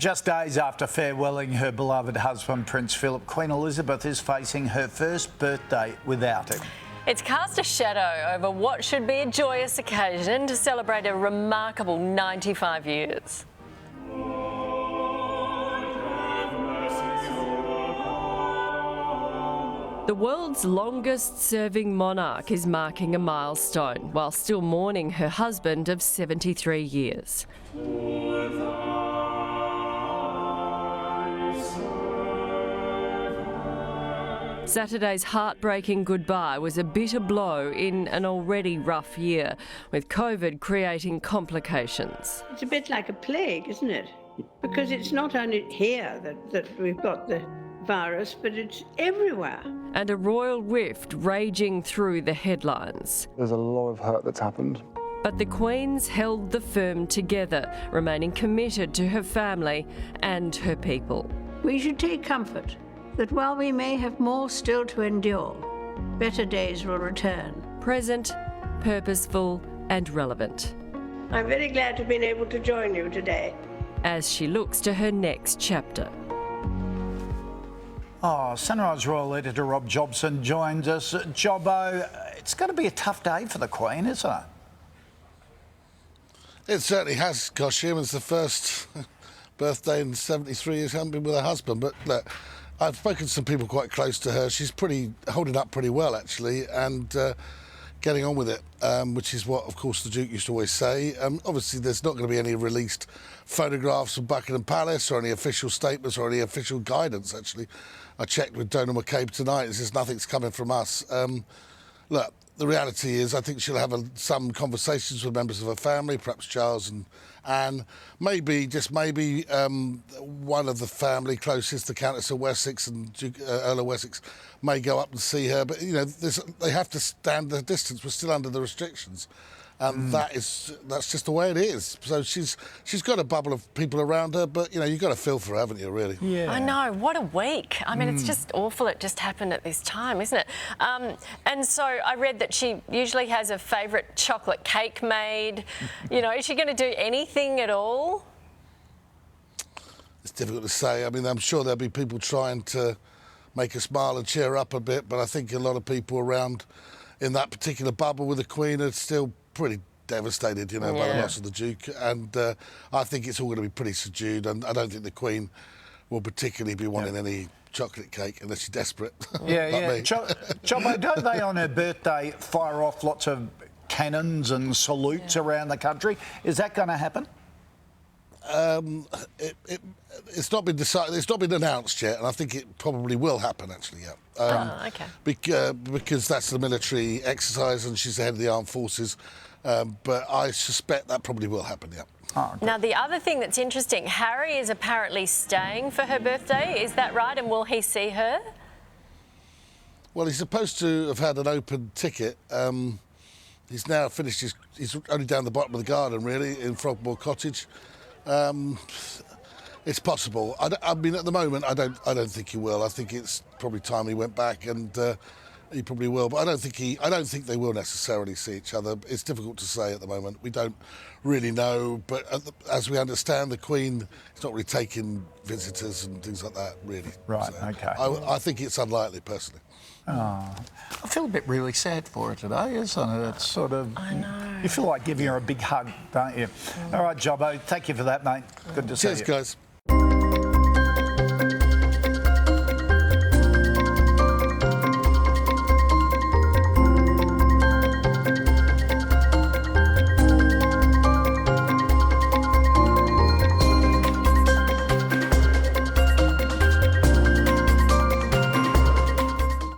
Just days after farewelling her beloved husband, Prince Philip, Queen Elizabeth is facing her first birthday without him. It's cast a shadow over what should be a joyous occasion to celebrate a remarkable 95 years. The world's longest-serving monarch is marking a milestone while still mourning her husband of 73 years. Saturday's heartbreaking goodbye was a bitter blow in an already rough year, with COVID creating complications. It's a bit like a plague, isn't it? Because it's not only here that we've got the virus, but it's everywhere. And a royal rift raging through the headlines. There's a lot of hurt that's happened. But the Queen's held the firm together, remaining committed to her family and her people. We should take comfort that while we may have more still to endure, better days will return. Present, purposeful and relevant. I'm very glad to have been able to join you today. As she looks to her next chapter. Oh, Sunrise Royal editor Rob Jobson joins us. Jobbo, it's going to be a tough day for the Queen, isn't it? It certainly has, Goshim. It's the first birthday in 73 years. She hasn't been with her husband. But look, I've spoken to some people quite close to her. She's holding up pretty well, actually, and getting on with it, which is what, of course, the Duke used to always say. Obviously, there's not going to be any released photographs of Buckingham Palace or any official statements or any official guidance, actually. I checked with Donald McCabe tonight. It says nothing's coming from us. Look, the reality is I think she'll have some conversations with members of her family, perhaps Charles and Anne. Maybe, just maybe, one of the family closest, the Countess of Wessex and Earl of Wessex, may go up and see her. But, you know, they have to stand the distance. We're still under the restrictions. And that's just the way it is. So she's got a bubble of people around her, but, you know, you've got to feel for her, haven't you, really? Yeah. I know, what a week. I mean, it's just awful it just happened at this time, isn't it? And so I read that she usually has a favourite chocolate cake made. You know, is she going to do anything at all? It's difficult to say. I mean, I'm sure there'll be people trying to make her smile and cheer up a bit, but I think a lot of people around in that particular bubble with the Queen are still pretty devastated, you know, by the loss of the Duke, and I think it's all going to be pretty subdued, and I don't think the Queen will particularly be wanting any chocolate cake unless she's desperate. Yeah. Jobbo, don't they on her birthday fire off lots of cannons and salutes around the country? Is that going to happen? It's not been decided. It's not been announced yet, and I think it probably will happen. Actually, okay. Because that's the military exercise, and she's the head of the armed forces. But I suspect that probably will happen. Yeah. Oh, now, the other thing that's interesting, Harry is apparently staying for her birthday. Is that right? And will he see her? Well, he's supposed to have had an open ticket. He's now finished he's only down the bottom of the garden, really, in Frogmore Cottage. It's possible. I mean, at the moment, I don't think he will. I think it's probably time he went back, and he probably will. But I don't think they will necessarily see each other. It's difficult to say at the moment. We don't really know. But as we understand, the Queen is not really taking visitors and things like that, really. Right. So Okay. I think it's unlikely, personally. Oh, I feel a bit really sad for her today, isn't it? It's sort of... I know. You feel like giving her a big hug, don't you? All right, Jobbo, thank you for that, mate. Good to see you. Cheers, guys.